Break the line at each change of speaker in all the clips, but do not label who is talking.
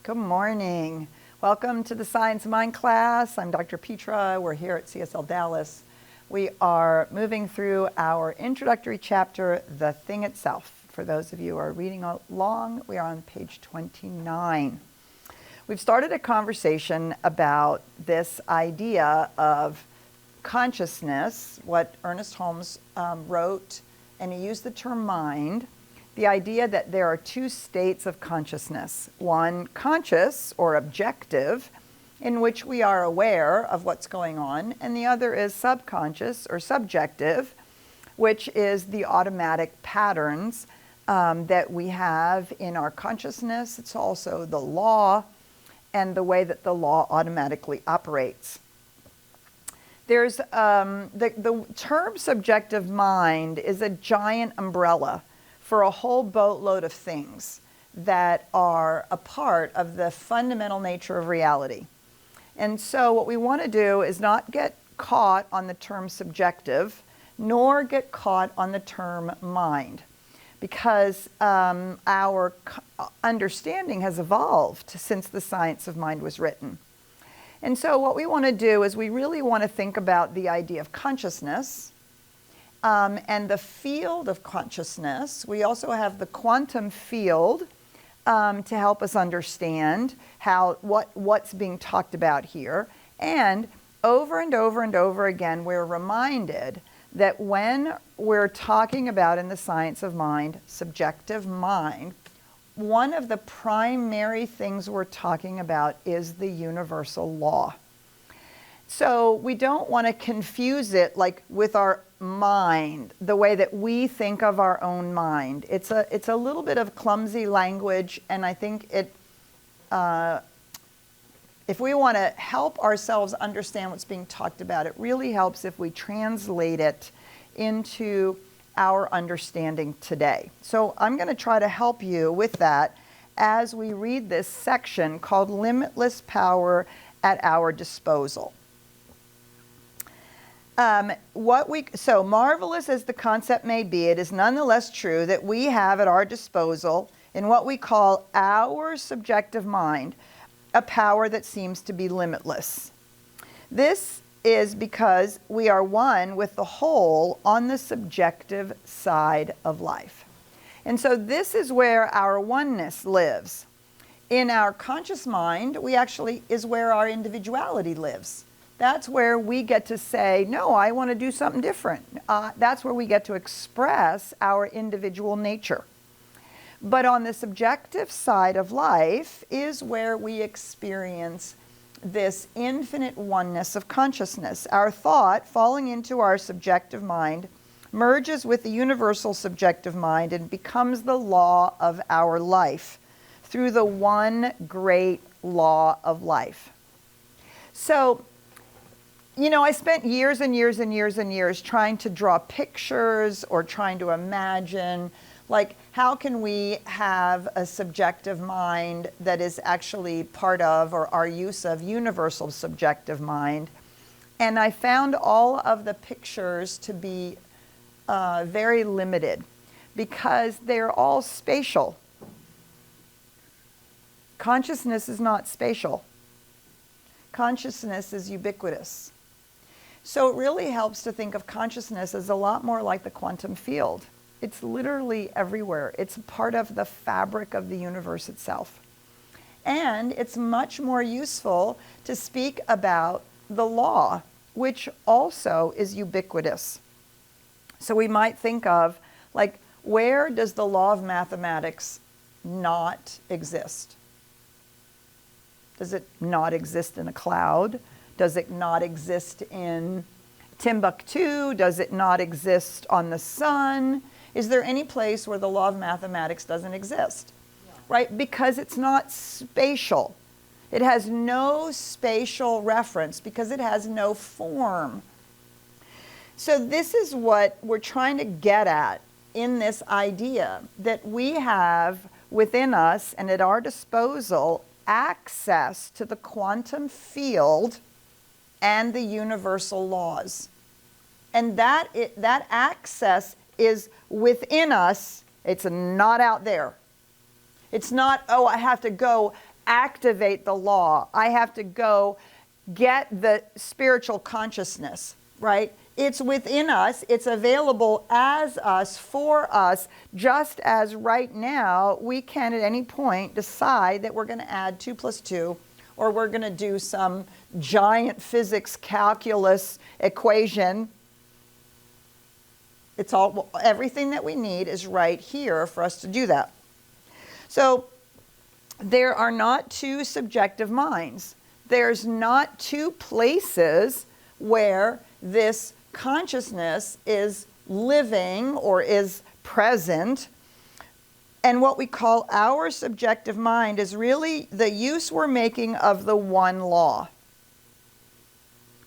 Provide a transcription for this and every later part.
Good morning. Welcome to the Science of Mind class. I'm Dr. Petra. We're here at CSLDallas. We are moving through our introductory chapter, The Thing Itself. For those of you who are reading along, we are on page 29. We've started a conversation about this idea of consciousness, what Ernest Holmes wrote, and he used the term mind. The idea that there are two states of consciousness, one conscious or objective, in which we are aware of what's going on, and the other is subconscious or subjective, which is the automatic patterns that we have in our consciousness. It's also the law and the way that the law automatically operates. There's the term subjective mind is a giant umbrella for a whole boatload of things that are a part of the fundamental nature of reality. And so what we want to do is not get caught on the term subjective, nor get caught on the term mind, because our understanding has evolved since the science of mind was written. And so what we want to do is we really want to think about the idea of consciousness, and the field of consciousness. We also have the quantum field to help us understand what's being talked about here. And over and over and over again, we're reminded that when we're talking about in the science of mind, subjective mind, one of the primary things we're talking about is the universal law. So we don't want to confuse it like with our mind, the way that we think of our own mind. It's a little bit of clumsy language, and I think if we want to help ourselves understand what's being talked about, it really helps if we translate it into our understanding today. So I'm going to try to help you with that as we read this section called Limitless Power at Our Disposal. So marvelous as the concept may be, it is nonetheless true that we have at our disposal, in what we call our subjective mind, a power that seems to be limitless. This is because we are one with the whole on the subjective side of life. And so this is where our oneness lives. In our conscious mind, is where our individuality lives. That's where we get to say, no, I want to do something different. That's where we get to express our individual nature. But on the subjective side of life is where we experience this infinite oneness of consciousness. Our thought, falling into our subjective mind, merges with the universal subjective mind and becomes the law of our life through the one great law of life. So, I spent years and years and years and years trying to draw pictures or trying to imagine, like, how can we have a subjective mind that is actually part of or our use of universal subjective mind. And I found all of the pictures to be very limited because they're all spatial. Consciousness is not spatial. Consciousness is ubiquitous. So it really helps to think of consciousness as a lot more like the quantum field. It's literally everywhere. It's part of the fabric of the universe itself. And it's much more useful to speak about the law, which also is ubiquitous. So we might think of, like, where does the law of mathematics not exist? Does it not exist in a cloud? Does it not exist in Timbuktu? Does it not exist on the sun? Is there any place where the law of mathematics doesn't exist? Yeah. Right? Because it's not spatial. It has no spatial reference because it has no form. So this is what we're trying to get at in this idea that we have within us and at our disposal access to the quantum field and the universal laws. And that access is within us. It's not out there. It's not, oh, I have to go activate the law. I have to go get the spiritual consciousness, right? It's within us. It's available as us, for us, just as right now we can at any point decide that we're going to add 2 + 2, or we're going to do some giant physics calculus equation. It's all, everything that we need is right here for us to do that. So there are not two subjective minds. There's not two places where this consciousness is living or is present. And what we call our subjective mind is really the use we're making of the one law.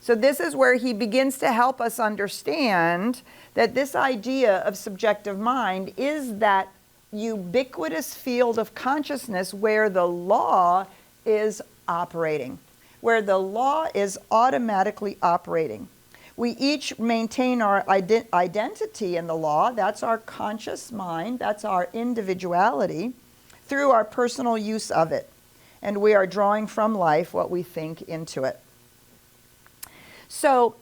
So this is where he begins to help us understand that this idea of subjective mind is that ubiquitous field of consciousness where the law is operating, where the law is automatically operating. We each maintain our identity in the law. That's our conscious mind. That's our individuality through our personal use of it. And we are drawing from life what we think into it. So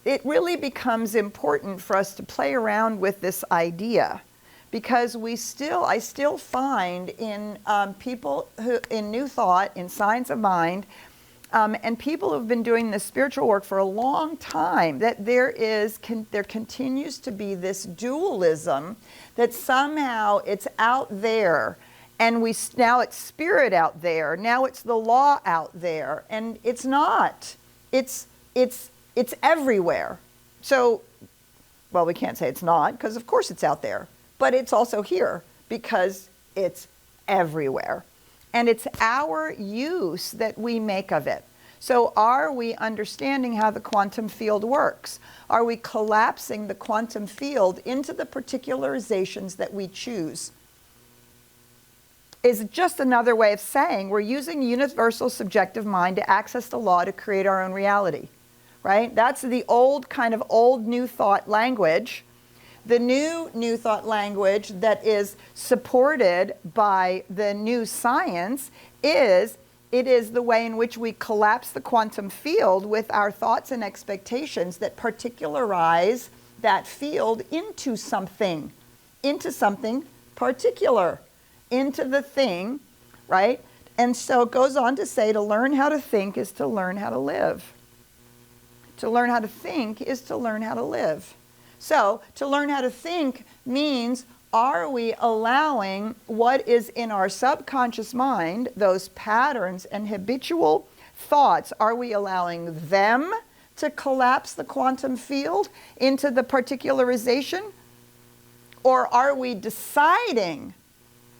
it really becomes important for us to play around with this idea, because I still find in people who, in New Thought, in Science of Mind, and people who've been doing this spiritual work for a long time, that there continues to be this dualism that somehow it's out there, and now it's spirit out there, now it's the law out there, and it's not. It's everywhere. So, well, we can't say it's not, because of course it's out there. But it's also here because it's everywhere. And it's our use that we make of it. So are we understanding how the quantum field works? Are we collapsing the quantum field into the particularizations that we choose? Is just another way of saying we're using universal subjective mind to access the law to create our own reality, right? That's the old New Thought language. The new Thought language that is supported by the new science is the way in which we collapse the quantum field with our thoughts and expectations that particularize that field into something particular, into the thing, right? And so it goes on to say to learn how to think is to learn how to live. To learn how to think is to learn how to live. So, to learn how to think means, are we allowing what is in our subconscious mind, those patterns and habitual thoughts, are we allowing them to collapse the quantum field into the particularization? Or are we deciding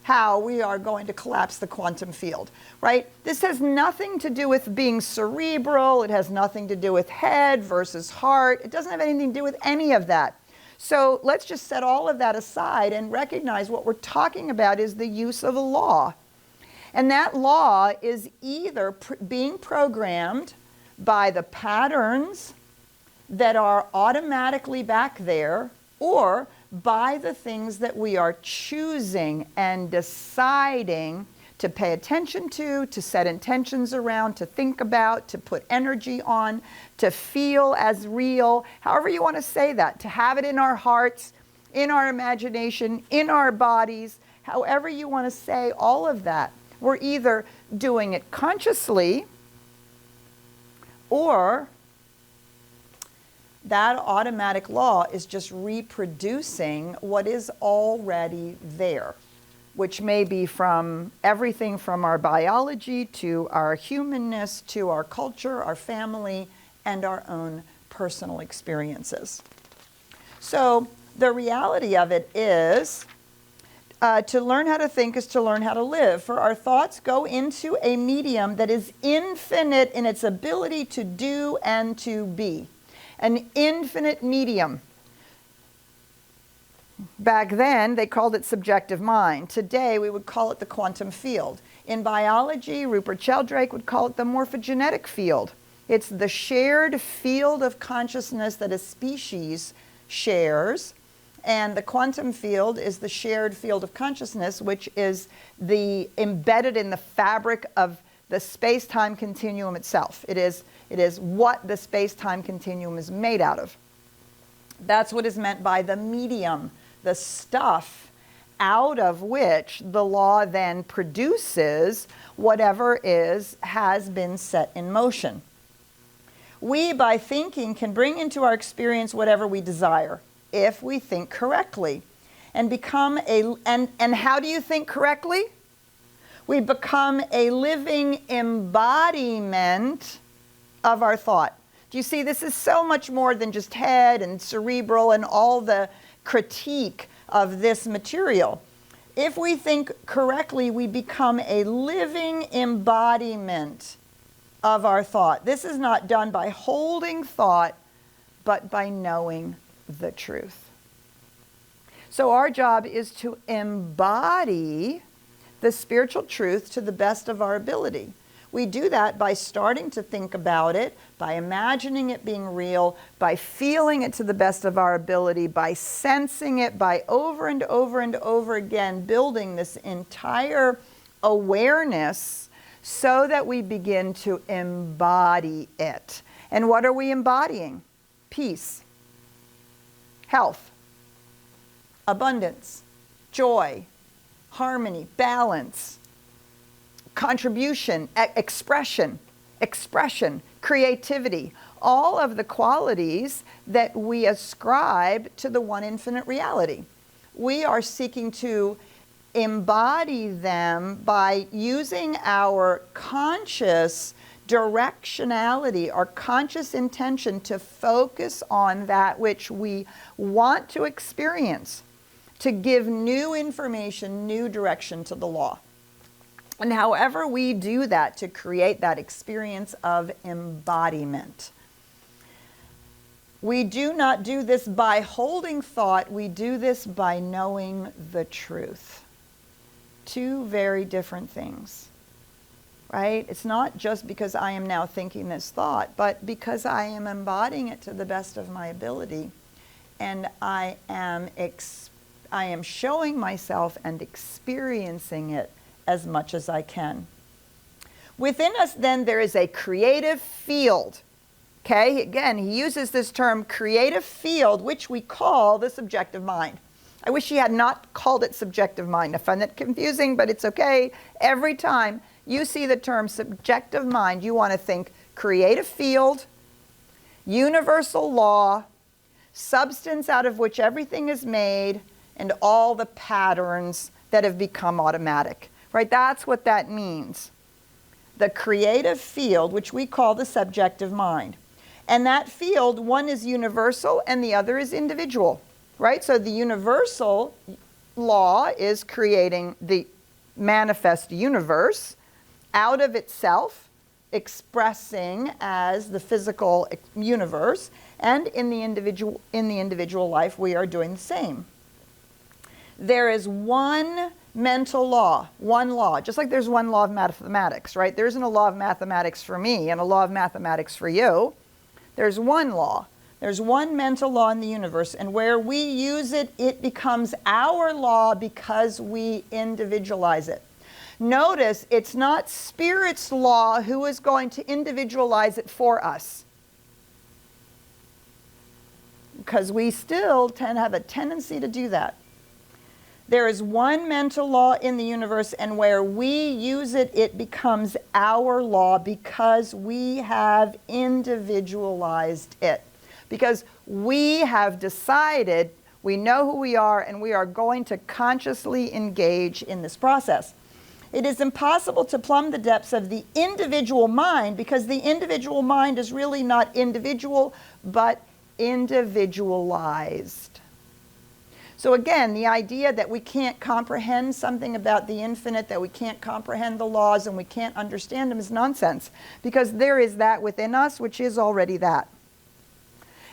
how we are going to collapse the quantum field, right? This has nothing to do with being cerebral. It has nothing to do with head versus heart. It doesn't have anything to do with any of that. So let's just set all of that aside and recognize what we're talking about is the use of a law. And that law is either being programmed by the patterns that are automatically back there, or by the things that we are choosing and deciding to pay attention to set intentions around, to think about, to put energy on, to feel as real, however you want to say that, to have it in our hearts, in our imagination, in our bodies, however you want to say all of that. We're either doing it consciously, or that automatic law is just reproducing what is already there, which may be from everything from our biology to our humanness to our culture, our family, and our own personal experiences. So the reality of it is, to learn how to think is to learn how to live. For our thoughts go into a medium that is infinite in its ability to do and to be. An infinite medium. Back then, they called it subjective mind. Today, we would call it the quantum field. In biology, Rupert Sheldrake would call it the morphogenetic field. It's the shared field of consciousness that a species shares, And the quantum field is the shared field of consciousness, which is embedded in the fabric of the space-time continuum itself. It is what the space-time continuum is made out of. That's what is meant by the medium, the stuff out of which the law then produces whatever has been set in motion. We, by thinking, can bring into our experience whatever we desire, if we think correctly, and and how do you think correctly? We become a living embodiment of our thought. Do you see, this is so much more than just head and cerebral and all the critique of this material. If we think correctly, we become a living embodiment of our thought. This is not done by holding thought, but by knowing the truth. So our job is to embody the spiritual truth to the best of our ability. We do that by starting to think about it, by imagining it being real, by feeling it to the best of our ability, by sensing it, by over and over and over again building this entire awareness so that we begin to embody it. And what are we embodying? Peace, health, abundance, joy, harmony, balance, contribution, expression, creativity, all of the qualities that we ascribe to the one infinite reality. We are seeking to embody them by using our conscious directionality, our conscious intention to focus on that which we want to experience, to give new information, new direction to the law. And however we do that to create that experience of embodiment. We do not do this by holding thought, we do this by knowing the truth. Two very different things, right? It's not just because I am now thinking this thought, but because I am embodying it to the best of my ability, and I am showing myself and experiencing it as much as I can. Within us, then, there is a creative field. Okay, again, he uses this term creative field, which we call the subjective mind. I wish he had not called it subjective mind. I find that confusing, but it's okay. Every time you see the term subjective mind, you want to think creative field, universal law, substance out of which everything is made, and all the patterns that have become automatic. Right? That's what that means. The creative field, which we call the subjective mind. And that field, one is universal and the other is individual. Right? So the universal law is creating the manifest universe out of itself, expressing as the physical universe, and in the individual life we are doing the same. There is one mental law, one law, just like there's one law of mathematics, right? There isn't a law of mathematics for me and a law of mathematics for you. There's one law. There's one mental law in the universe, and where we use it, it becomes our law because we individualize it. Notice it's not Spirit's law who is going to individualize it for us, because we still have a tendency to do that. There is one mental law in the universe, and where we use it, it becomes our law because we have individualized it. Because we have decided, we know who we are, and we are going to consciously engage in this process. It is impossible to plumb the depths of the individual mind, because the individual mind is really not individual, but individualized. So again, the idea that we can't comprehend something about the infinite, that we can't comprehend the laws and we can't understand them is nonsense, because there is that within us which is already that.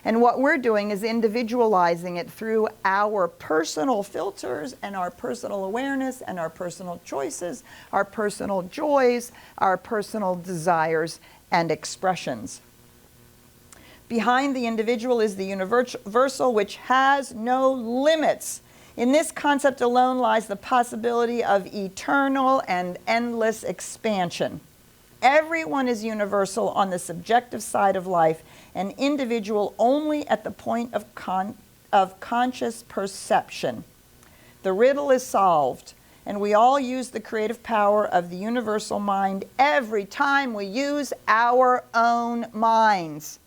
And what we're doing is individualizing it through our personal filters and our personal awareness and our personal choices, our personal joys, our personal desires and expressions. Behind the individual is the universal, which has no limits. In this concept alone lies the possibility of eternal and endless expansion. Everyone is universal on the subjective side of life, and individual only at the point of conscious perception. The riddle is solved, and we all use the creative power of the universal mind every time we use our own minds.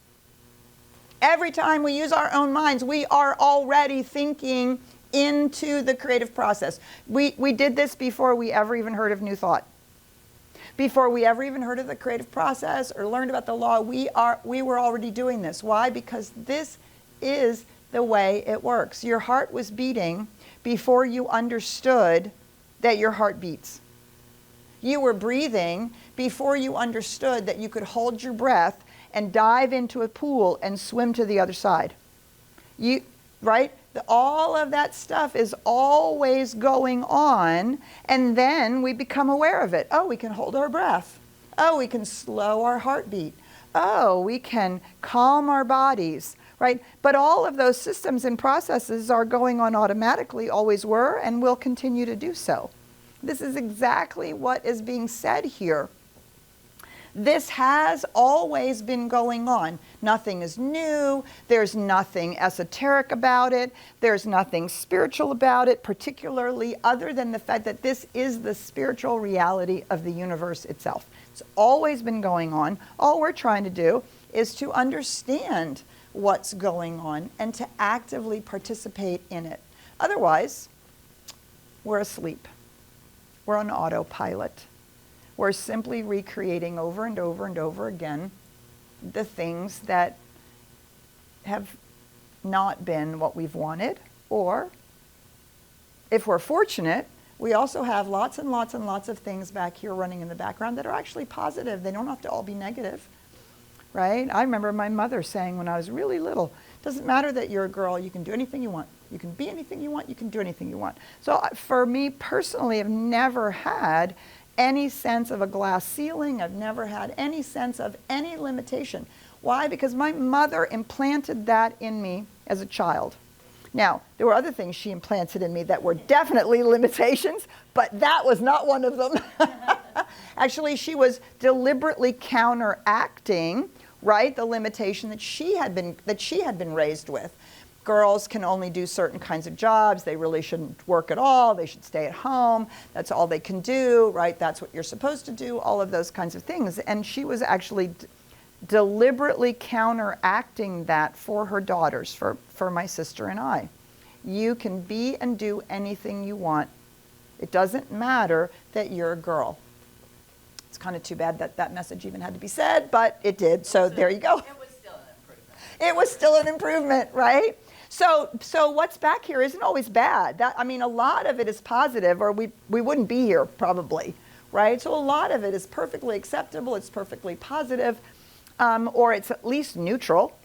Every time we use our own minds, we are already thinking into the creative process. We did this before we ever even heard of New Thought. Before we ever even heard of the creative process or learned about the law, we were already doing this. Why? Because this is the way it works. Your heart was beating before you understood that your heart beats. You were breathing before you understood that you could hold your breath and dive into a pool and swim to the other side. Right? All of that stuff is always going on, and then we become aware of it. Oh, we can hold our breath. Oh, we can slow our heartbeat. Oh, we can calm our bodies, right? But all of those systems and processes are going on automatically, always were, and will continue to do so. This is exactly what is being said here. This has always been going on. Nothing is new. There's nothing esoteric about it. There's nothing spiritual about it, particularly other than the fact that this is the spiritual reality of the universe itself. It's always been going on. All we're trying to do is to understand what's going on and to actively participate in it. Otherwise, we're asleep. We're on autopilot. We're simply recreating over and over and over again the things that have not been what we've wanted. Or, if we're fortunate, we also have lots and lots and lots of things back here running in the background that are actually positive. They don't have to all be negative, right? I remember my mother saying when I was really little, doesn't matter that you're a girl, you can do anything you want. You can be anything you want, you can do anything you want. So for me personally, I've never had any sense of a glass ceiling. I've never had any sense of any limitation. Why? Because my mother implanted that in me as a child. Now, there were other things she implanted in me that were definitely limitations, but that was not one of them. Actually, she was deliberately counteracting, right, the limitation that she had been raised with. Girls can only do certain kinds of jobs. They really shouldn't work at all. They should stay at home. That's all they can do, right? That's what you're supposed to do, all of those kinds of things. And she was actually deliberately counteracting that for her daughters, for my sister and I. You can be and do anything you want. It doesn't matter that you're a girl. It's kind of too bad that that message even had to be said, but it did. So there you go.
It was still an improvement.
It was still an improvement, right? So what's back here isn't always bad. A lot of it is positive, or we wouldn't be here probably, right? So a lot of it is perfectly acceptable. It's perfectly positive, or it's at least neutral.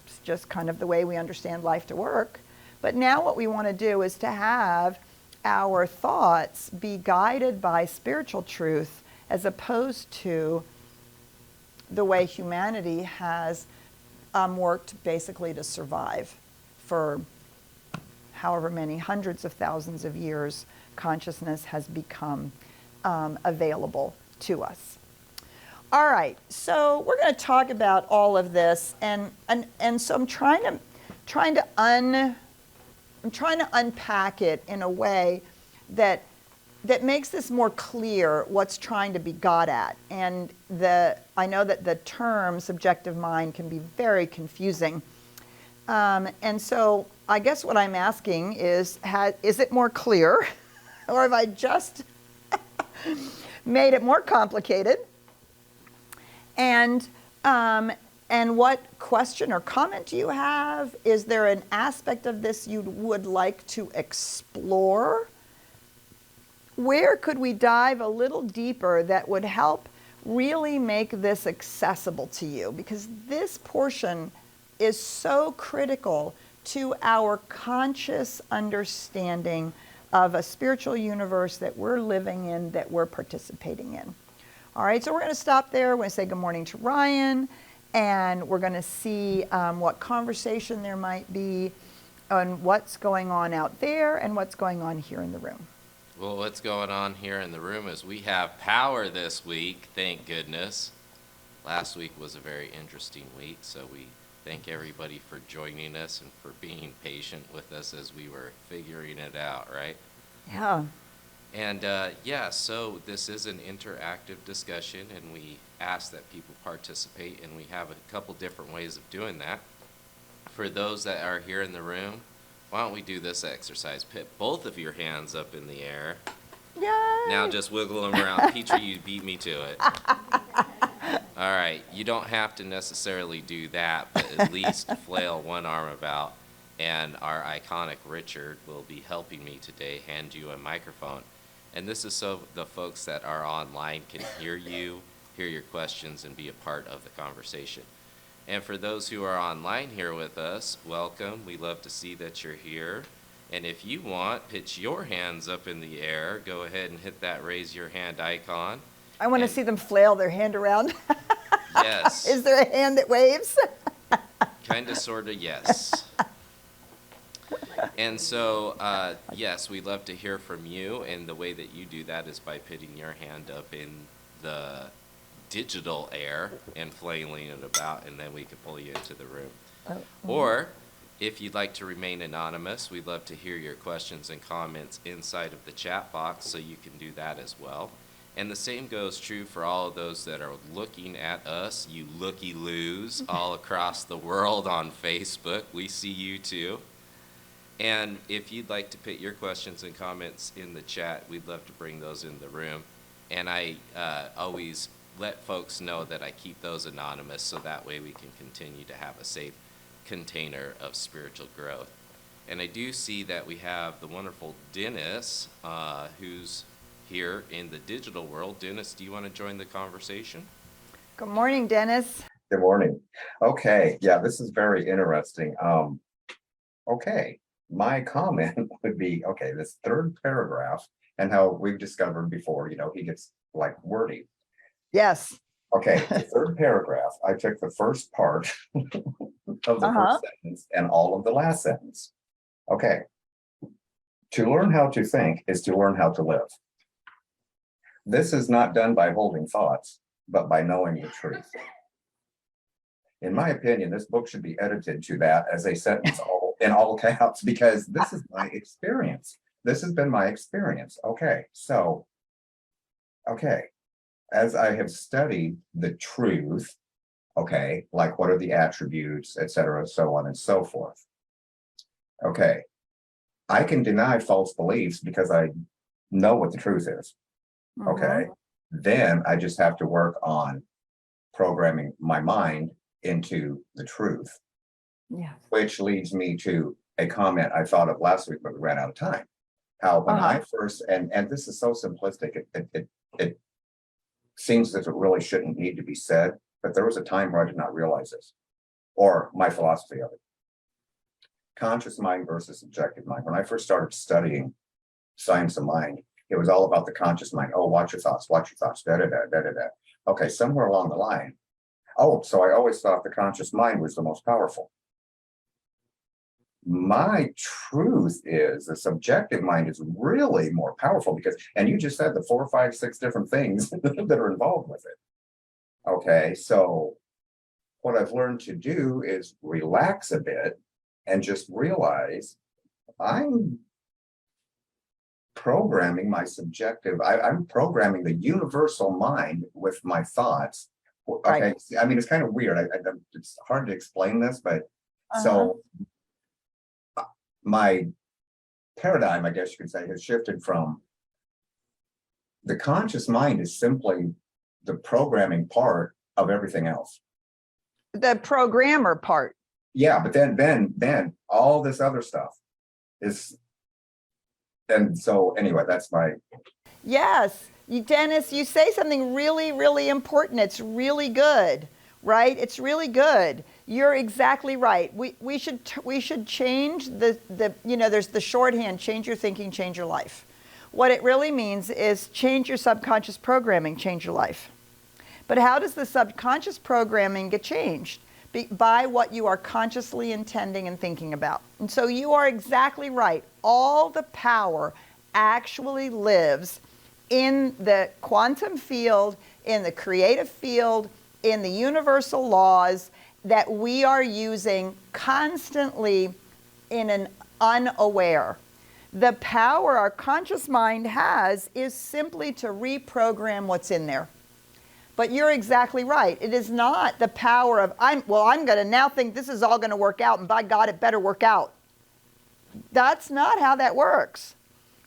It's just kind of the way we understand life to work. But now what we want to do is to have our thoughts be guided by spiritual truth as opposed to the way humanity has worked basically to survive. For however many hundreds of thousands of years, consciousness has become available to us. All right, so we're going to talk about all of this, and so I'm trying to unpack it in a way that makes this more clear what's trying to be got at. And I know that the term subjective mind can be very confusing. And so I guess what I'm asking is it more clear, or have I just made it more complicated? And what question or comment do you have? Is there an aspect of this you would like to explore? Where could we dive a little deeper that would help really make this accessible to you? Because this portion is so critical to our conscious understanding of a spiritual universe that we're living in, that we're participating in. All right, so we're going to stop there. We're going to say good morning to Ryan, and we're going to see what conversation there might be on what's going on out there and what's going on here in the room.
Well, what's going on here in the room is we have power this week, thank goodness. Last week was a very interesting week, so we thank everybody for joining us and for being patient with us as we were figuring it out, right?
Yeah.
And so this is an interactive discussion, and we ask that people participate, and we have a couple different ways of doing that. For those that are here in the room, why don't we do this exercise? Put both of your hands up in the air.
Yay!
Now just wiggle them around. Petra, you beat me to it. All right, you don't have to necessarily do that, but at least flail one arm about. And our iconic Richard will be helping me today hand you a microphone. And this is so the folks that are online can hear you, hear your questions, and be a part of the conversation. And for those who are online here with us, welcome. We love to see that you're here. And if you want, pitch your hands up in the air. Go ahead and hit that raise your hand icon.
I want to see them flail their hand around.
Yes.
Is there a hand that waves?
Kind of, sort of, yes. And so, yes, we love to hear from you. And the way that you do that is by putting your hand up in the digital air and flailing it about, and then we can pull you into the room. Or if you'd like to remain anonymous, we'd love to hear your questions and comments inside of the chat box, so you can do that as well. And the same goes true for all of those that are looking at us, you looky-loos all across the world on Facebook. We see you too. And if you'd like to put your questions and comments in the chat, we'd love to bring those in the room. And I always let folks know that I keep those anonymous, so that way we can continue to have a safe container of spiritual growth. And I do see that we have the wonderful Dennis, who's here in the digital world. Dennis, do you want to join the conversation?
Good morning, Dennis.
Good morning. Okay, yeah, this is very interesting. Okay, my comment would be, okay, this third paragraph, and how we've discovered before, he gets like wordy.
Yes.
Okay, the third paragraph, I took the first part of the first sentence and all of the last sentence. Okay, to learn how to think is to learn how to live. This is not done by holding thoughts, but by knowing the truth. In my opinion, this book should be edited to that as a sentence in all caps, because this is my experience. This has been my experience. Okay, so, as I have studied the truth, okay, like what are the attributes, etc., so on and so forth. Okay, I can deny false beliefs because I know what the truth is. Okay, then I just have to work on programming my mind into the truth.
Yes.
Which leads me to a comment I thought of last week, but we ran out of time. How when I first, and this is so simplistic, it seems as if it really shouldn't need to be said, but there was a time where I did not realize this, or my philosophy of it. Conscious mind versus subjective mind. When I first started studying science of mind, it was all about the conscious mind. Oh, watch your thoughts, da-da-da. Okay, somewhere along the line, so I always thought the conscious mind was the most powerful. My truth is the subjective mind is really more powerful because, and you just said the 4, 5, 6 different things that are involved with it. Okay, so what I've learned to do is relax a bit and just realize I'm programming my subjective, I'm programming the universal mind with my thoughts. Okay, right. I mean, it's kind of weird. It's hard to explain this, but so my paradigm, I guess you could say, has shifted from the conscious mind is simply the programming part of everything else.
The programmer part.
Yeah, but then all this other stuff is, and so anyway, that's my.
Yes, Dennis, you say something really, really important. It's really good, right? It's really good. You're exactly right. We should change the there's the shorthand, change your thinking, change your life. What it really means is change your subconscious programming, change your life. But how does the subconscious programming get changed? By what you are consciously intending and thinking about. And so you are exactly right. All the power actually lives in the quantum field, in the creative field, in the universal laws that we are using constantly in an unaware. The power our conscious mind has is simply to reprogram what's in there. But you're exactly right. It is not the power of, I'm going to now think this is all going to work out, and by God, it better work out. That's not how that works,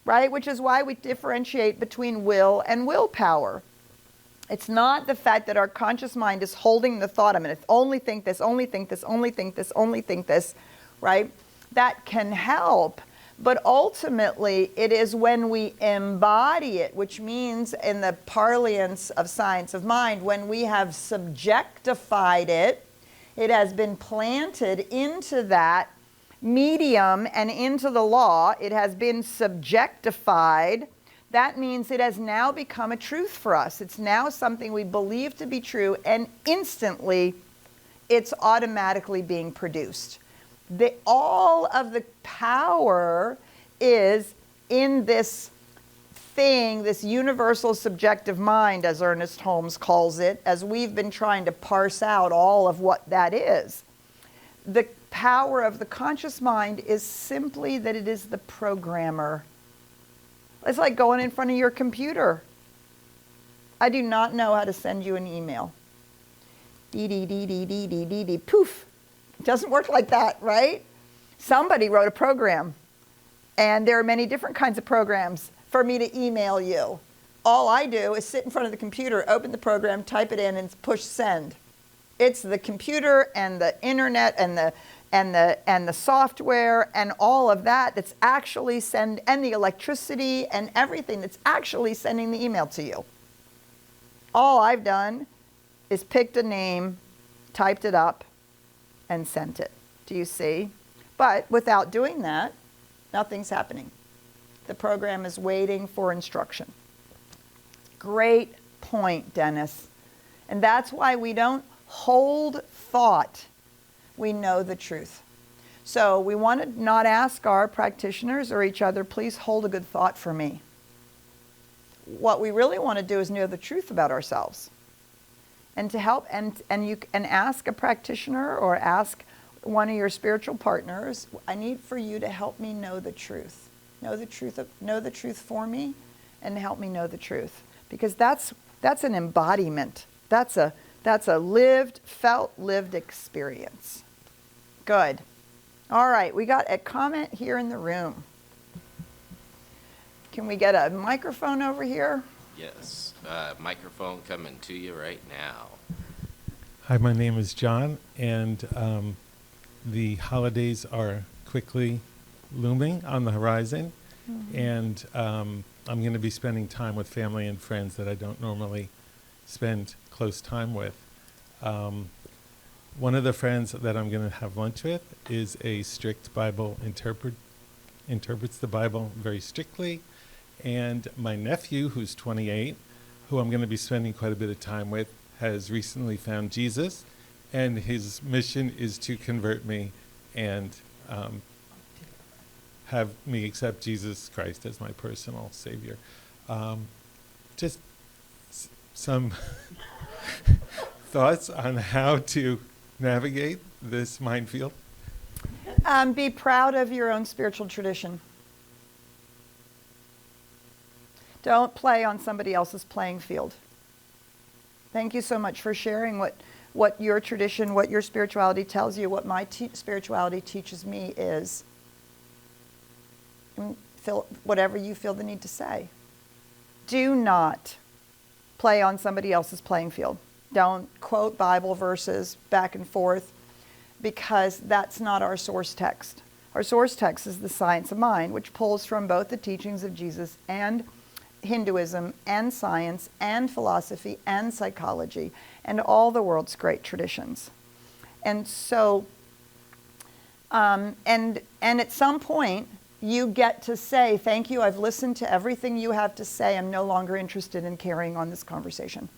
right? Which is why we differentiate between will and willpower. It's not the fact that our conscious mind is holding the thought, I'm going to only think this, only think this, only think this, only think this, right? That can help. But ultimately, it is when we embody it, which means in the parlance of science of mind, when we have subjectified it, it has been planted into that medium and into the law. It has been subjectified. That means it has now become a truth for us. It's now something we believe to be true, and instantly it's automatically being produced. All of the power is in this thing, this universal subjective mind, as Ernest Holmes calls it, as we've been trying to parse out all of what that is. The power of the conscious mind is simply that it is the programmer. It's like going in front of your computer. I do not know how to send you an email. Dee, poof. It doesn't work like that, right? Somebody wrote a program, and there are many different kinds of programs for me to email you. All I do is sit in front of the computer, open the program, type it in, and push send. It's the computer and the internet and the software and all of that that's actually and the electricity and everything that's actually sending the email to you. All I've done is picked a name, typed it up, and sent it. Do you see? But without doing that, nothing's happening. The program is waiting for instruction. Great point, Dennis. And that's why we don't hold thought. We know the truth. So we want to not ask our practitioners or each other, please hold a good thought for me. What we really want to do is know the truth about ourselves. And to help, and ask a practitioner or ask one of your spiritual partners, I need for you to help me know the truth. Know the truth for me, and help me know the truth. Because that's an embodiment. That's a lived experience. Good. All right, we got a comment here in the room. Can we get a microphone over here?
Yes, microphone coming to you right now.
Hi, my name is John, and the holidays are quickly looming on the horizon, and I'm going to be spending time with family and friends that I don't normally spend close time with. One of the friends that I'm going to have lunch with is a strict Bible interprets the Bible very strictly. And my nephew, who's 28, who I'm going to be spending quite a bit of time with, has recently found Jesus, and his mission is to convert me and have me accept Jesus Christ as my personal Savior. Just some thoughts on how to navigate this minefield?
Be proud of your own spiritual tradition. Don't play on somebody else's playing field. Thank you so much for sharing what your tradition, what your spirituality tells you, what my spirituality teaches me is. Whatever you feel the need to say. Do not play on somebody else's playing field. Don't quote Bible verses back and forth, because that's not our source text. Our source text is the science of mind, which pulls from both the teachings of Jesus and Hinduism and science and philosophy and psychology and all the world's great traditions. And so, and at some point, you get to say, thank you, I've listened to everything you have to say. I'm no longer interested in carrying on this conversation.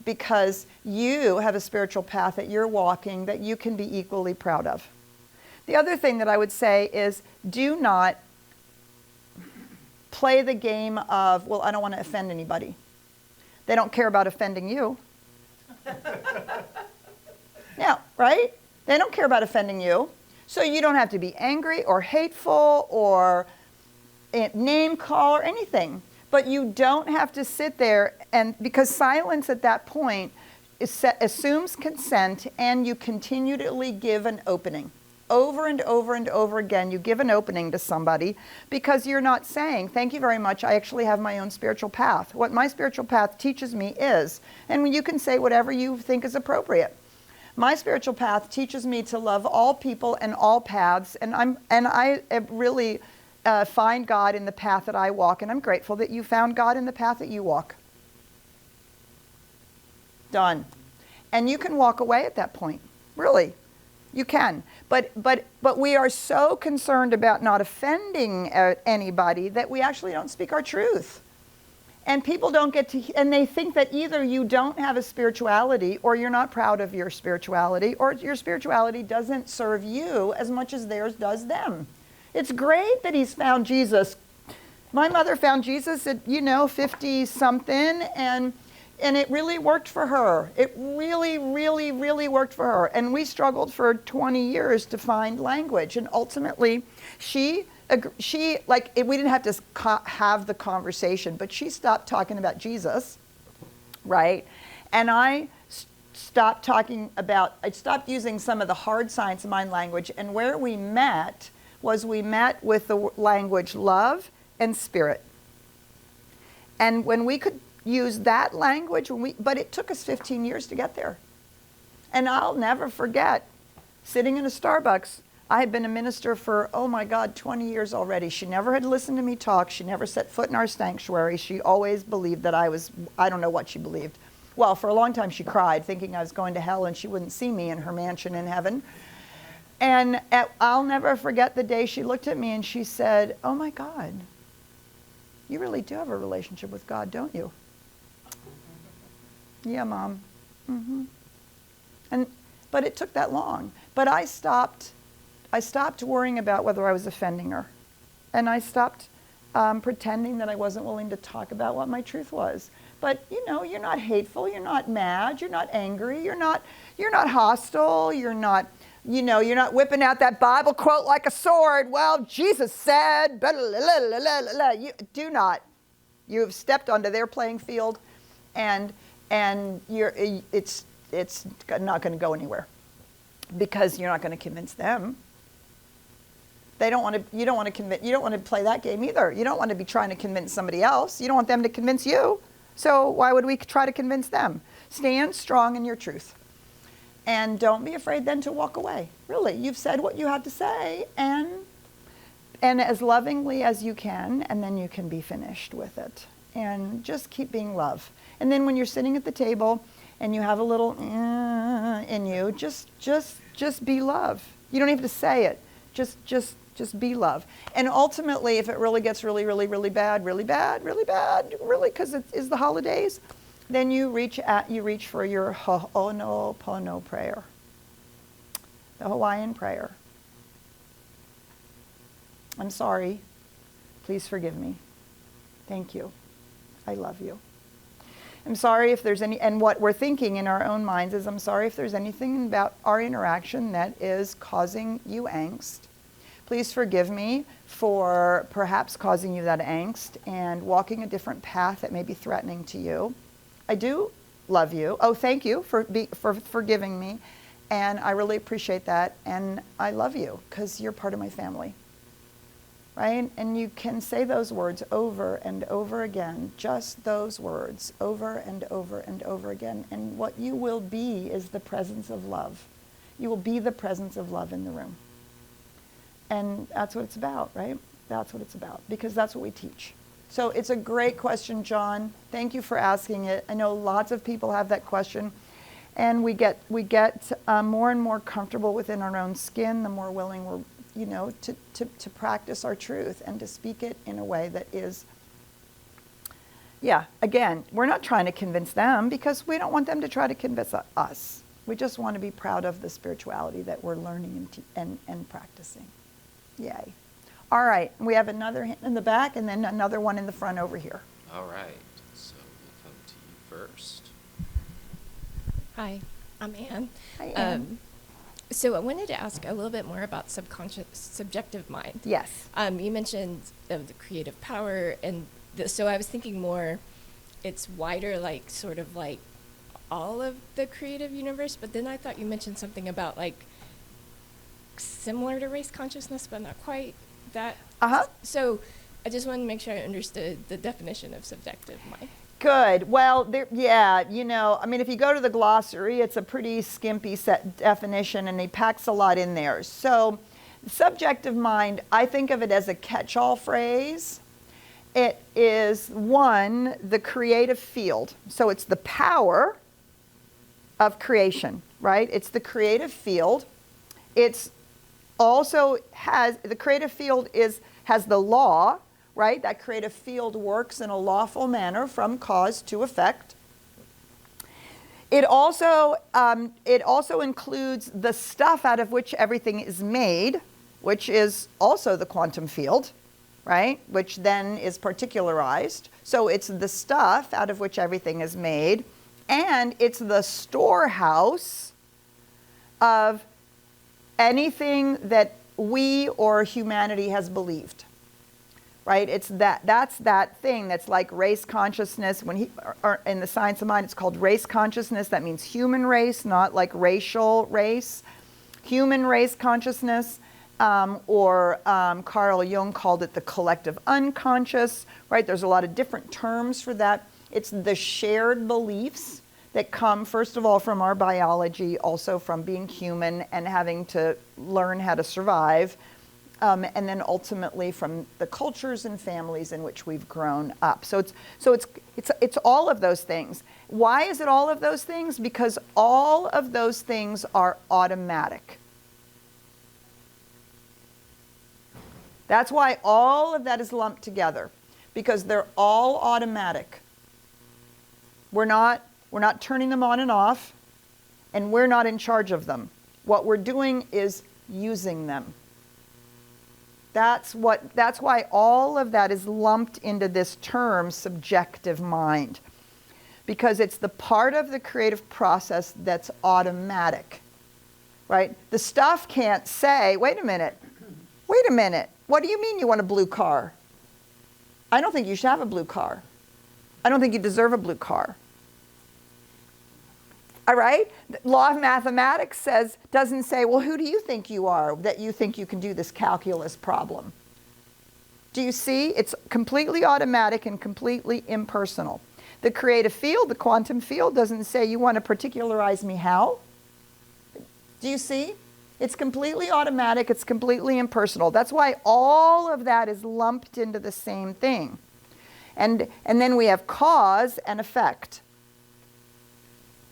because you have a spiritual path that you're walking that you can be equally proud of. The other thing that I would say is, do not play the game of, well, I don't want to offend anybody. They don't care about offending you. Yeah, right? They don't care about offending you. So you don't have to be angry or hateful or name call or anything. But you don't have to sit there, and because silence at that point assumes consent, and you continually give an opening. Over and over and over again, you give an opening to somebody because you're not saying, thank you very much, I actually have my own spiritual path. What my spiritual path teaches me is, and you can say whatever you think is appropriate. My spiritual path teaches me to love all people and all paths, and I really find God in the path that I walk, and I'm grateful that you found God in the path that you walk. Done. And you can walk away at that point, really. You can, but we are so concerned about not offending anybody that we actually don't speak our truth. And people don't get to, and they think that either you don't have a spirituality, or you're not proud of your spirituality, or your spirituality doesn't serve you as much as theirs does them. It's great that he's found Jesus. My mother found Jesus at, 50-something, and it really worked for her. It really, really, really worked for her. And we struggled for 20 years to find language. And ultimately, we didn't have to have the conversation, but she stopped talking about Jesus, right? And I stopped using some of the hard science of mind language. And where we met with the language love and spirit. And when we could use that language, but it took us 15 years to get there. And I'll never forget sitting in a Starbucks. I had been a minister for, 20 years already. She never had listened to me talk. She never set foot in our sanctuary. She always believed that I don't know what she believed. Well, for a long time she cried, thinking I was going to hell and she wouldn't see me in her mansion in heaven. And I'll never forget the day she looked at me and she said, "Oh my God, you really do have a relationship with God, don't you?" "Yeah, Mom." But it took that long. But I stopped worrying about whether I was offending her. And I stopped pretending that I wasn't willing to talk about what my truth was. But you're not hateful, you're not mad, you're not angry, you're not hostile, you're not whipping out that Bible quote like a sword. Well, Jesus said, blah, blah, blah, blah, blah, blah. You do not. You have stepped onto their playing field, and it's not going to go anywhere, because you're not going to convince them. You don't want to play that game either. You don't want to be trying to convince somebody else. You don't want them to convince you. So why would we try to convince them? Stand strong in your truth. And don't be afraid then to walk away. Really, you've said what you have to say, and as lovingly as you can, and then you can be finished with it. And just keep being love. And then when you're sitting at the table and you have a little in you, just be love. You don't have to say it. Just be love. And ultimately, if it really gets really, really, really bad, because it is the holidays, then you reach for your Ho'oponopono prayer, the Hawaiian prayer. I'm sorry. Please forgive me. Thank you. I love you. I'm sorry if there's and what we're thinking in our own minds is, I'm sorry if there's anything about our interaction that is causing you angst. Please forgive me for perhaps causing you that angst and walking a different path that may be threatening to you. I do love you. Oh, thank you for forgiving me. And I really appreciate that. And I love you because you're part of my family. Right? And you can say those words over and over again, just those words over and over and over again. And what you will be is the presence of love. You will be the presence of love in the room. And that's what it's about, right? That's what it's about, because that's what we teach. So it's a great question, John. Thank you for asking it. I know lots of people have that question. And we get more and more comfortable within our own skin, the more willing we're to practice our truth and to speak it in a way that is Yeah, again, we're not trying to convince them because we don't want them to try to convince us. We just want to be proud of the spirituality that we're learning and practicing. Yay. All right, we have another hand in the back and then another one in the front over here.
All right, so we'll come to you first.
Hi, I'm Anne.
Hi, Anne.
So I wanted to ask a little bit more about subjective mind.
Yes.
You mentioned the creative power, and so I was thinking more, it's wider, like sort of like all of the creative universe, but then I thought you mentioned something about like similar to race consciousness, but not quite that.
Uh-huh.
So I just wanted to make sure I understood the definition of subjective mind.
Good. Well, yeah, I mean, if you go to the glossary, it's a pretty skimpy set definition, and he packs a lot in there. So, subjective mind, I think of it as a catch-all phrase. It is, one, the creative field. So it's the power of creation, right? It's the creative field. It's also the creative field has the law, right? That creative field works in a lawful manner from cause to effect. It also includes the stuff out of which everything is made, which is also the quantum field, right? Which then is particularized. So it's the stuff out of which everything is made, and it's the storehouse of anything that we or humanity has believed. Right? That's that thing that's like race consciousness. Or in the science of mind, it's called race consciousness. That means human race, not like racial race. Human race consciousness, or Carl Jung called it the collective unconscious. Right? There's a lot of different terms for that. It's the shared beliefs that come, first of all, from our biology, also from being human and having to learn how to survive. And then ultimately from the cultures and families in which we've grown up. So it's all of those things. Why is it all of those things? Because all of those things are automatic. That's why all of that is lumped together, because they're all automatic. We're not turning them on and off, and we're not in charge of them. What we're doing is using them. That's why all of that is lumped into this term, subjective mind, because it's the part of the creative process that's automatic, right? The stuff can't say, wait a minute, what do you mean you want a blue car? I don't think you should have a blue car. I don't think you deserve a blue car. All right? The law of mathematics doesn't say, well, who do you think you are that you think you can do this calculus problem? Do you see? It's completely automatic and completely impersonal. The creative field, the quantum field, doesn't say you want to particularize me how. Do you see? It's completely automatic. It's completely impersonal. That's why all of that is lumped into the same thing. And then we have cause and effect.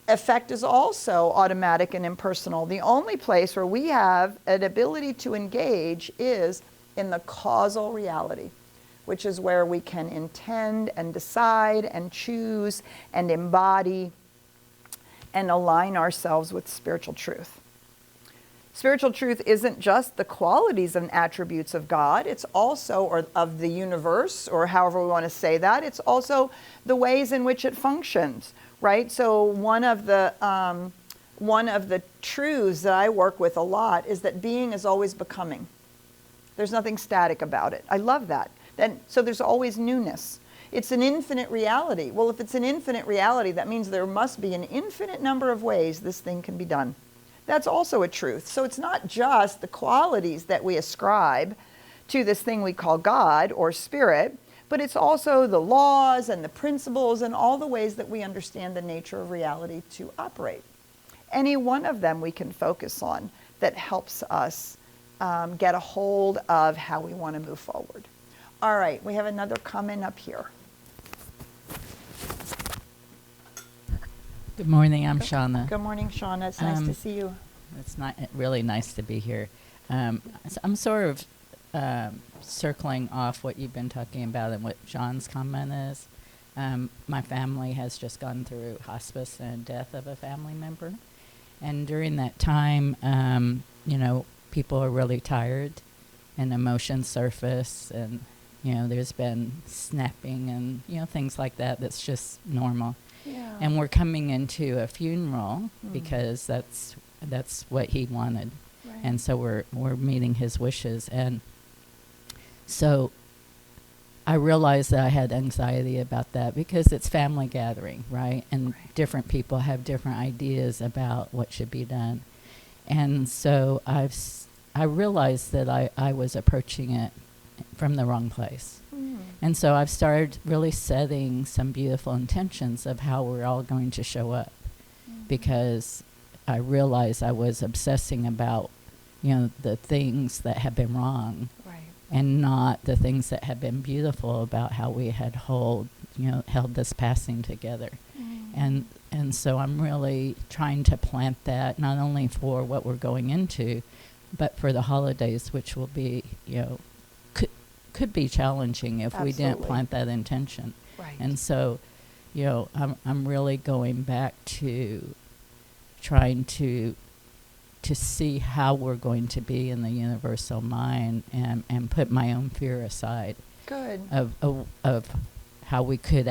Effect is also automatic and impersonal. The only place where we have an ability to engage is in the causal reality, which is where we can intend and decide and choose and embody and align ourselves with spiritual truth. Spiritual truth isn't just the qualities and attributes of God, it's also, or of the universe, or however we want to say that, it's also the ways in which it functions. Right? So one of the truths that I work with a lot is that being is always becoming. There's nothing static about it. I love that. So there's always newness. It's an infinite reality. Well, if it's an infinite reality, that means there must be an infinite number of ways this thing can be done. That's also a truth. So it's not just the qualities that we ascribe to this thing we call God or spirit, but it's also the laws and the principles and all the ways that we understand the nature of reality to operate. Any one of them we can focus on that helps us get a hold of how we want to move forward. All right, we have another comment up here.
Good morning, I'm Shauna.
Good morning, Shauna. It's nice to see you.
It's really nice to be here. So I'm sort of circling off what you've been talking about and what John's comment is. My family has just gone through hospice and death of a family member. And during that time, people are really tired and emotions surface, and, there's been snapping and, things like that. That's just normal.
Yeah.
And we're coming into a funeral because that's what he wanted.
Right.
And so we're meeting his wishes. And so I realized that I had anxiety about that because it's family gathering, right? And different people have different ideas about what should be done. And so I realized that I was approaching it from the wrong place. And so I've started really setting some beautiful intentions of how we're all going to show up, because I realized I was obsessing about, the things that had been wrong, and not the things that had been beautiful about how we had held this passing together. And so I'm really trying to plant that, not only for what we're going into, but for the holidays, which will be, could be challenging if we didn't
Absolutely.
plant that intention.
Right.
And so, I'm really going back to trying to see how we're going to be in the universal mind, and put my own fear aside
Good.
of how we could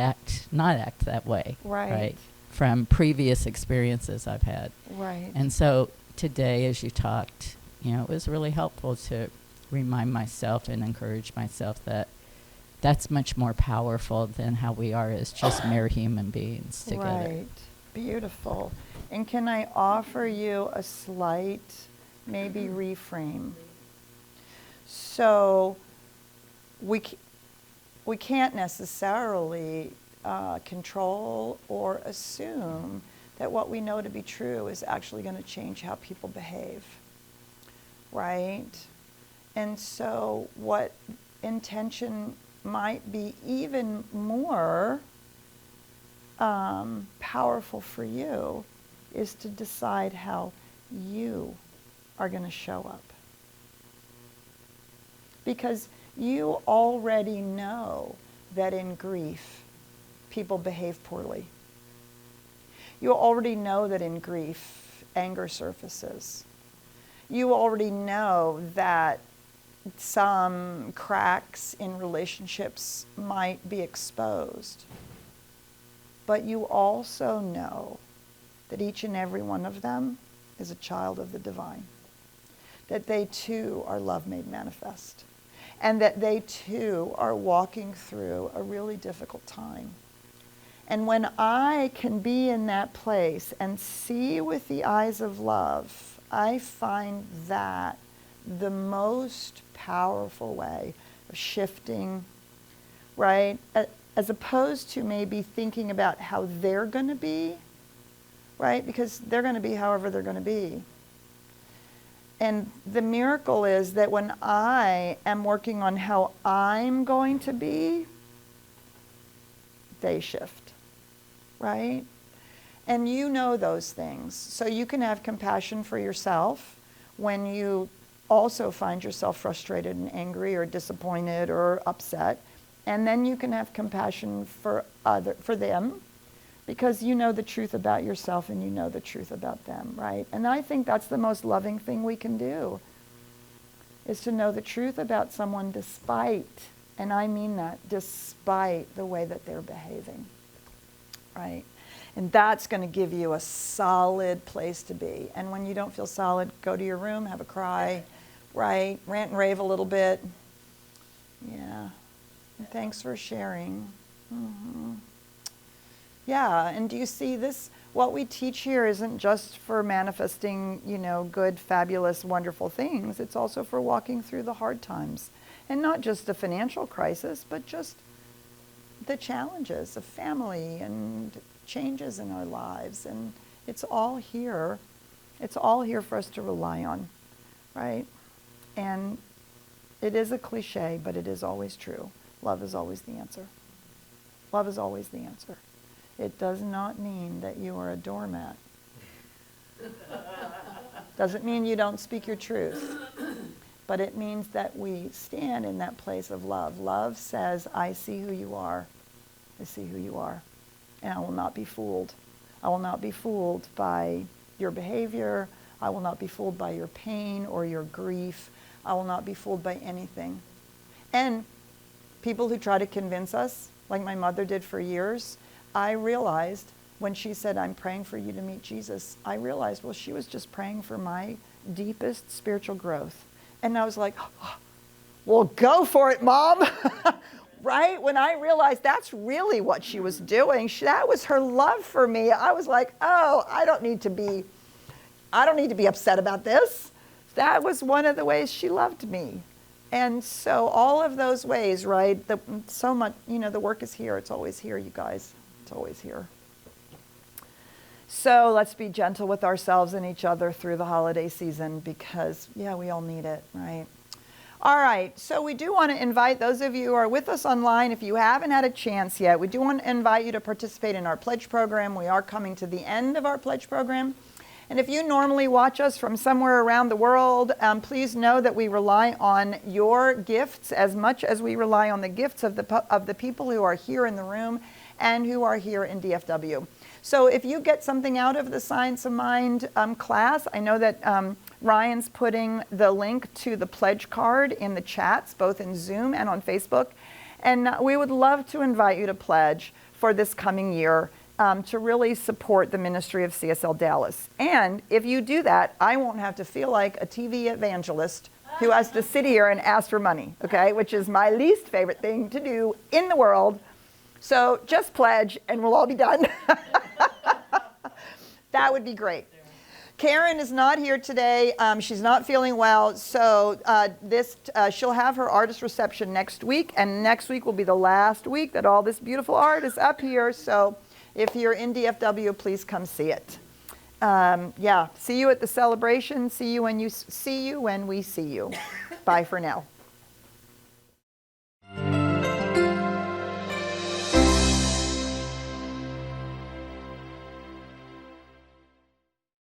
not act that way.
Right.
From previous experiences I've had.
Right.
And so today, as you talked, it was really helpful to remind myself and encourage myself that that's much more powerful than how we are as just mere human beings together.
Right. Beautiful. And can I offer you a slight, maybe reframe? So we can't necessarily control or assume that what we know to be true is actually going to change how people behave, right? And so what intention might be even more powerful for you is to decide how you are going to show up. Because you already know that in grief, people behave poorly. You already know that in grief, anger surfaces. You already know that some cracks in relationships might be exposed. But you also know that each and every one of them is a child of the divine. That they too are love made manifest. And that they too are walking through a really difficult time. And when I can be in that place and see with the eyes of love, I find that the most powerful way of shifting, right? As opposed to maybe thinking about how they're going to be, right? Because they're going to be however they're going to be. And the miracle is that when I am working on how I'm going to be, they shift, right? And you know those things. So you can have compassion for yourself when you also find yourself frustrated and angry or disappointed or upset. And then you can have compassion for them, because you know the truth about yourself and you know the truth about them, right? And I think that's the most loving thing we can do, is to know the truth about someone despite, and I mean that, despite the way that they're behaving, right? And that's going to give you a solid place to be. And when you don't feel solid, go to your room, have a cry, right? Rant and rave a little bit. Yeah. And thanks for sharing. Mm-hmm. Yeah, and do you see this? What we teach here isn't just for manifesting, good, fabulous, wonderful things. It's also for walking through the hard times. And not just the financial crisis, but just the challenges of family and changes in our lives. And it's all here. It's all here for us to rely on, right? And it is a cliche, but it is always true. Love is always the answer. Love is always the answer. It does not mean that you are a doormat. Doesn't mean you don't speak your truth. But it means that we stand in that place of love. Love says, I see who you are. to see who you are. And I will not be fooled. I will not be fooled by your behavior. I will not be fooled by your pain or your grief. I will not be fooled by anything. And people who try to convince us, like my mother did for years, I realized when she said, I'm praying for you to meet Jesus, I realized, well, she was just praying for my deepest spiritual growth. And I was like, oh, well, go for it, Mom. Right? When I realized that's really what she was doing, that was her love for me. I was like, oh, I don't need to be upset about this. That was one of the ways she loved me. And so all of those ways, right? So much, the work is here. It's always here, you guys. It's always here. So let's be gentle with ourselves and each other through the holiday season because, we all need it, right? All right, so we do want to invite those of you who are with us online, if you haven't had a chance yet, we do want to invite you to participate in our pledge program. We are coming to the end of our pledge program. And if you normally watch us from somewhere around the world, please know that we rely on your gifts as much as we rely on the gifts of the people who are here in the room and who are here in DFW. So if you get something out of the Science of Mind class, I know that Ryan's putting the link to the pledge card in the chats, both in Zoom and on Facebook. And we would love to invite you to pledge for this coming year to really support the ministry of CSL Dallas. And if you do that, I won't have to feel like a TV evangelist who has to sit here and ask for money, okay? Which is my least favorite thing to do in the world. So just pledge and we'll all be done. That would be great. Karen is not here today. She's not feeling well. So she'll have her artist reception next week. And next week will be the last week that all this beautiful art is up here. So if you're in DFW, please come see it. See you at the celebration. See you when we see you. Bye for now.